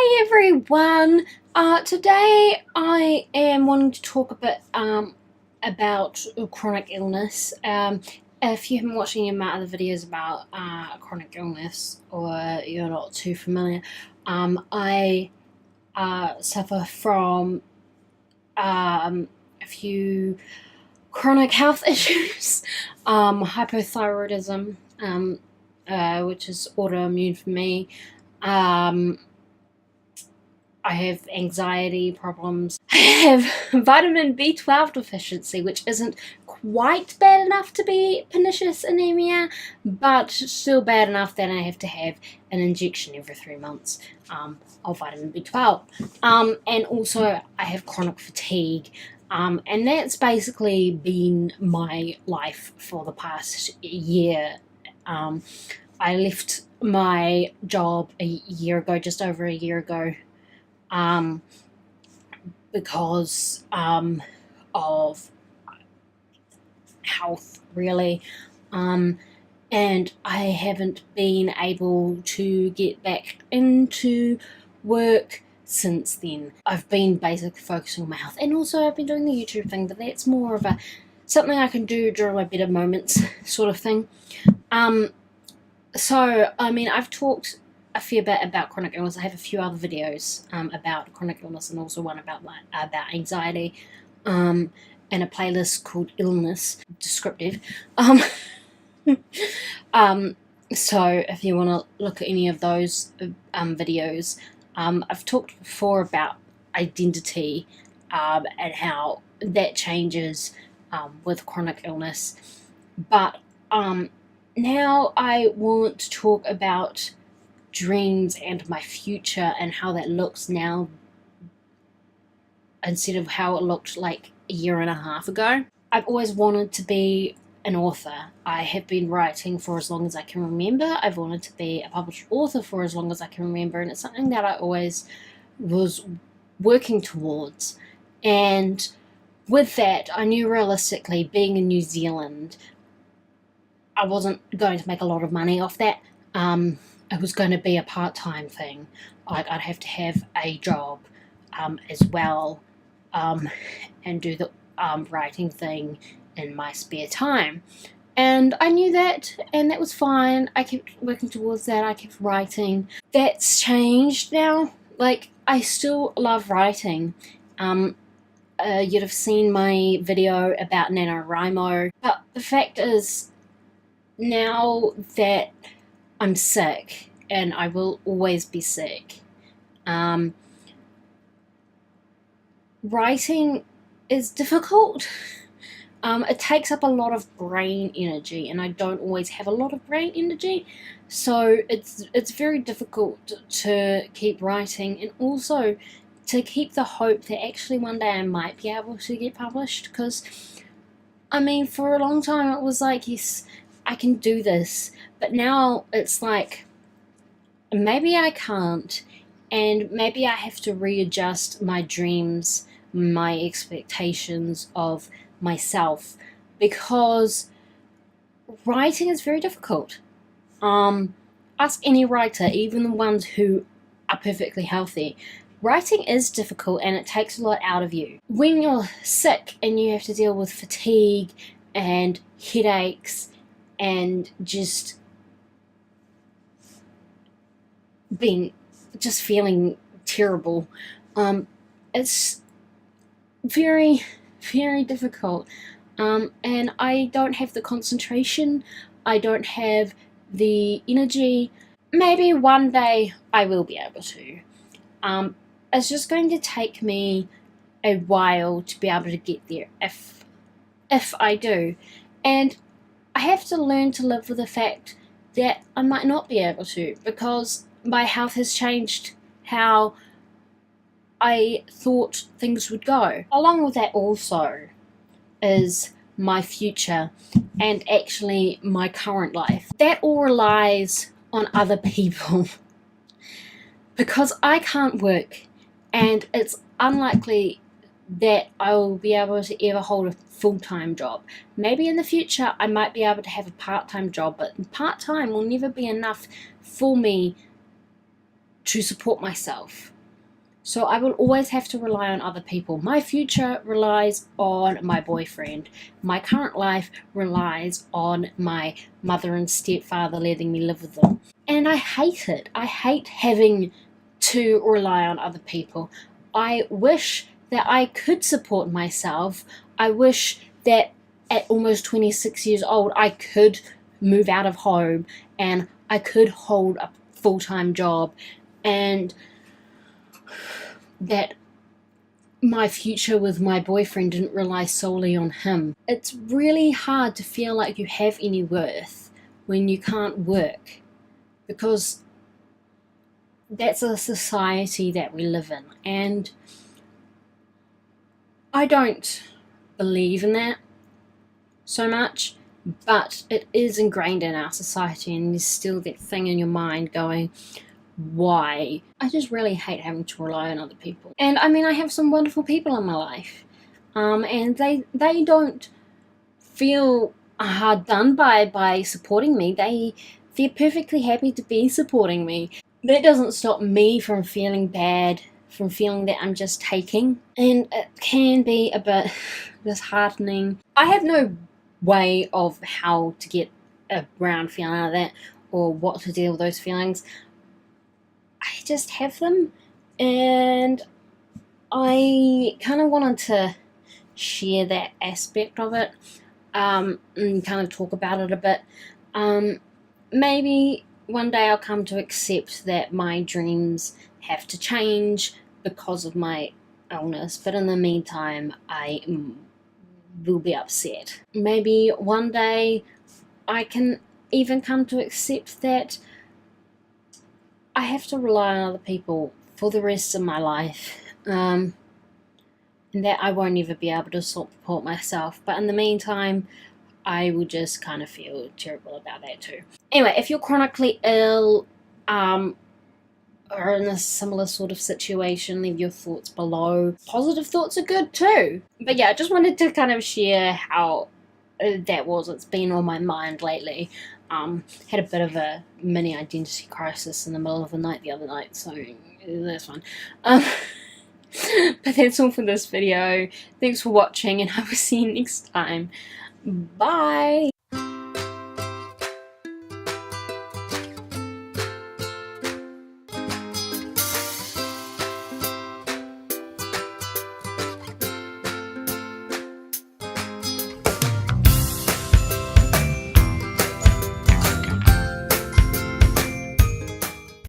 Hey everyone! Today I am wanting to talk a bit about chronic illness. If you haven't watched any of my other videos about chronic illness, or you're not too familiar, I suffer from a few chronic health issues, hypothyroidism, which is autoimmune for me. I have anxiety problems. I have vitamin B12 deficiency, which isn't quite bad enough to be pernicious anemia, but still bad enough that I have to have an injection every 3 months of vitamin B12. And also I have chronic fatigue. And that's basically been my life for the past year. I left my job a year ago, just over a year ago, because of health, really, and I haven't been able to get back into work since then. I've been basically focusing on my health, and also I've been doing the YouTube thing, but that's more of something I can do during my better moments sort of thing. So I mean, I've talked a fair bit about chronic illness. I have a few other videos about chronic illness, and also one about anxiety, and a playlist called Illness Descriptive. So if you want to look at any of those videos, I've talked before about identity and how that changes with chronic illness, but now I want to talk about dreams and my future and how that looks now instead of how it looked like a year and a half ago. I've always wanted to be an author. I have been writing for as long as I can remember. I've wanted to be a published author for as long as I can remember, and it's something that I always was working towards. And with that, I knew realistically, being in New Zealand, I wasn't going to make a lot of money off that. It was going to be a part-time thing. Like, I'd have to have a job as well, and do the writing thing in my spare time. And I knew that, and that was fine. I kept working towards that. I kept writing. That's changed now. Like, I still love writing. You'd have seen my video about NaNoWriMo, but the fact is, now that I'm sick, and I will always be sick, writing is difficult. It takes up a lot of brain energy, and I don't always have a lot of brain energy, so it's very difficult to keep writing, and also to keep the hope that actually one day I might be able to get published, because, I mean, for a long time it was like, yes, I can do this, but now it's like, maybe I can't, and maybe I have to readjust my dreams, my expectations of myself, because writing is very difficult. Ask any writer, even the ones who are perfectly healthy. Writing is difficult, and it takes a lot out of you. When you're sick and you have to deal with fatigue and headaches and just feeling terrible, it's very, very difficult. And I don't have the concentration, I don't have the energy. Maybe one day I will be able to. It's just going to take me a while to be able to get there, if I do. And I have to learn to live with the fact that I might not be able to, because my health has changed how I thought things would go. Along with that also is my future, and actually my current life. That all relies on other people. Because I can't work, and it's unlikely that I will be able to ever hold a full-time job. Maybe in the future I might be able to have a part-time job, but part-time will never be enough for me to support myself. So I will always have to rely on other people. My future relies on my boyfriend. My current life relies on my mother and stepfather letting me live with them. And I hate it. I hate having to rely on other people. I wish that I could support myself. I wish that at almost 26 years old, I could move out of home and I could hold a full-time job, and that my future with my boyfriend didn't rely solely on him. It's really hard to feel like you have any worth when you can't work, because that's a society that we live in, and I don't believe in that so much, but it is ingrained in our society, and there's still that thing in your mind going, why? I just really hate having to rely on other people. And I mean, I have some wonderful people in my life, and they don't feel hard done by supporting me. They're perfectly happy to be supporting me. That doesn't stop me from feeling bad, from feeling that I'm just taking, and it can be a bit disheartening. I have no way of how to get around feeling like that, or what to deal with those feelings. I just have them, and I kind of wanted to share that aspect of it, and kind of talk about it a bit. Maybe one day I'll come to accept that my dreams have to change because of my illness, but in the meantime, I will be upset. Maybe one day I can even come to accept that I have to rely on other people for the rest of my life, and that I won't ever be able to support myself. But in the meantime, I will just kind of feel terrible about that too. Anyway, if you're chronically ill, or in a similar sort of situation, leave your thoughts below. Positive thoughts are good too. But yeah, I just wanted to kind of share how that was. It's been on my mind lately. Had a bit of a mini identity crisis in the middle of the night the other night, so that's fun. But that's all for this video. Thanks for watching, and I will see you next time. Bye!